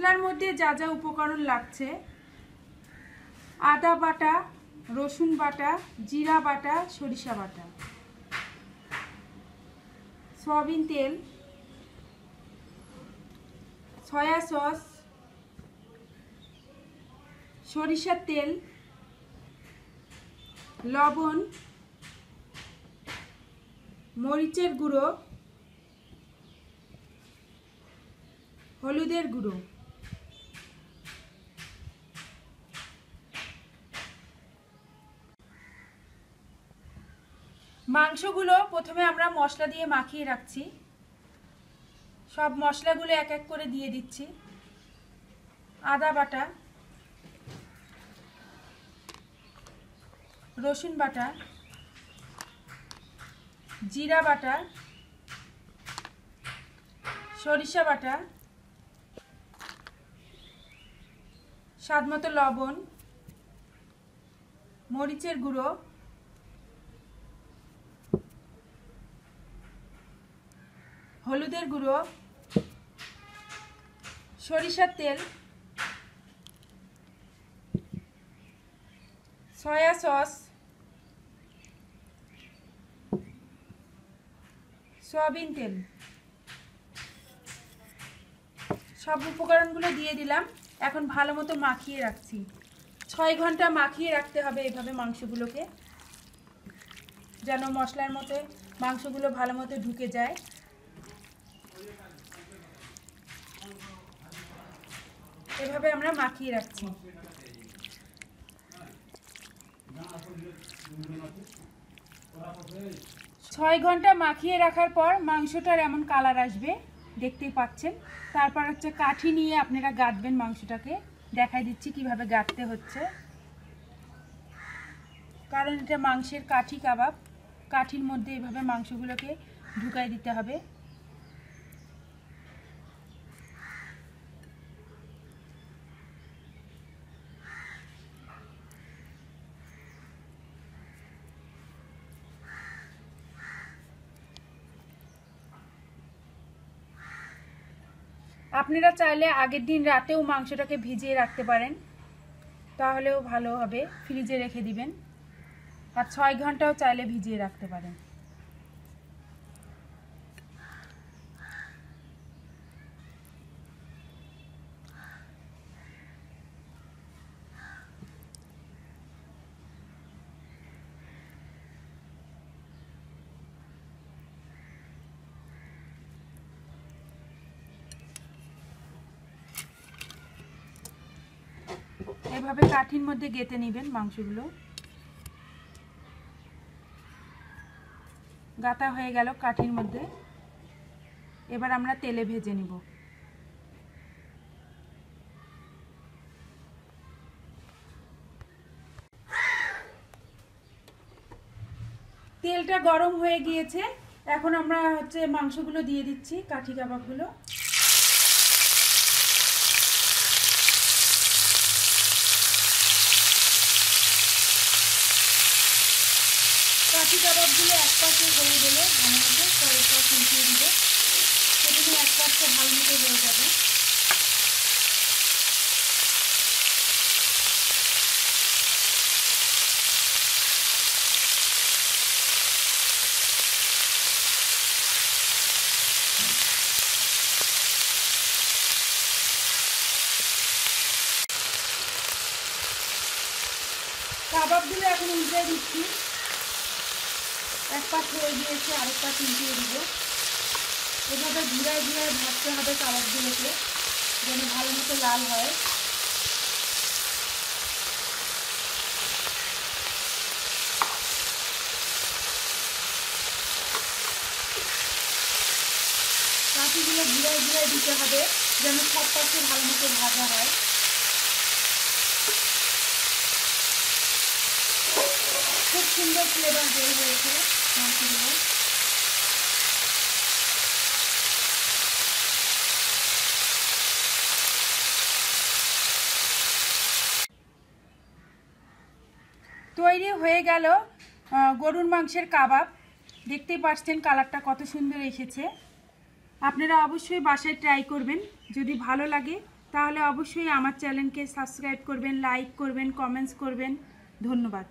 মশলার মধ্যে যা যা উপকরণ লাগছে: আদা বাটা, রসুন বাটা, জিরা বাটা, সরিষা বাটা, সয়াবিন তেল, সয়া সস, সরিষার তেল, লবণ, মরিচের গুঁড়ো, হলুদের গুঁড়ো। মাংসগুলো প্রথমে আমরা মশলা দিয়ে মাখিয়ে রাখছি। সব মশলাগুলো এক এক করে দিয়ে দিচ্ছি। আদা বাটা, রসুন বাটা, জিরা বাটা, সরিষা বাটা, স্বাদমতো লবণ, মরিচের গুঁড়ো, হলুদের গুঁড়ো, সরিষার তেল, সয়া সস, সয়াবিন তেল। সব উপকরণগুলো দিয়ে দিলাম। এখন ভালো মতো মাখিয়ে রাখছি। 6 ঘন্টা মাখিয়ে রাখতে হবে এভাবে মাংসগুলোকে, যেন মশলার মধ্যে মাংসগুলো ভালো মতো ঢুকে যায়। এভাবে আমরা মাখিয়ে রাখছি। 6 ঘন্টা মাখিয়ে রাখার পর মাংসটার এমন কালার আসবে, দেখতেই পাচ্ছেন। তারপর হচ্ছে কাঠি নিয়ে আপনারা গাঁথবেন মাংসটাকে। দেখাই দিচ্ছি কিভাবে গাঁথতে হচ্ছে, কারণ এটা মাংসের কাঠি কাবাব। কাঠির মধ্যে এইভাবে মাংসগুলোকে ঢুকাই দিতে হবে। আপনারা চাইলে আগের দিন রাতেও মাংসটাকে ভিজিয়ে রাখতে পারেন, তাহলেও ভালো হবে। ফ্রিজে রেখে দিবেন। আর 6 ঘন্টাও চাইলে ভিজিয়ে রাখতে পারেন। এভাবে কাঠির মধ্যে গেঁথে নেবেন মাংসগুলো। গাঁথা হয়ে গেল কাঠির মধ্যে। এবার আমরা তেলে ভেজে নিব। তেলটা গরম হয়ে গিয়েছে। এখন আমরা হচ্ছে মাংসগুলো দিয়ে দিচ্ছি, কাঠি কাবাবগুলো। কাঠি কাবাবগুলো এক পাশে হয়ে গেলে ভালো মতো কয়েকটা উল্টিয়ে দিব। প্রথমে এক পাশটা ভালো মতো হয়ে যাবে। কাবাবগুলো এখন উল্টে দিচ্ছি। এক পাশ হয়ে গিয়েছে, আরেক পাশ উল্টিয়ে দিব। এভাবে ঘুরায় ঘুরায় ভাজতে হবে কাবাবগুলোকে, যেন ভালো মতো লাল হয়। কাঠিগুলো ঘুরায় ঘুরায় দিতে হবে, যেন সব পাশে ভালো মতো ভাজা হয়। খুব সুন্দর ফ্লেভার বের হয়েছে মাংসগুলো। তৈরি হয়ে গেল গরুর মাংসের কাবাব। দেখতেই পাচ্ছেন কালারটা কত সুন্দর এসেছে। আপনারা অবশ্যই বাসায় ট্রাই করবেন। যদি ভালো লাগে তাহলে অবশ্যই আমার চ্যানেলকে সাবস্ক্রাইব করবেন, লাইক করবেন, কমেন্টস করবেন। ধন্যবাদ।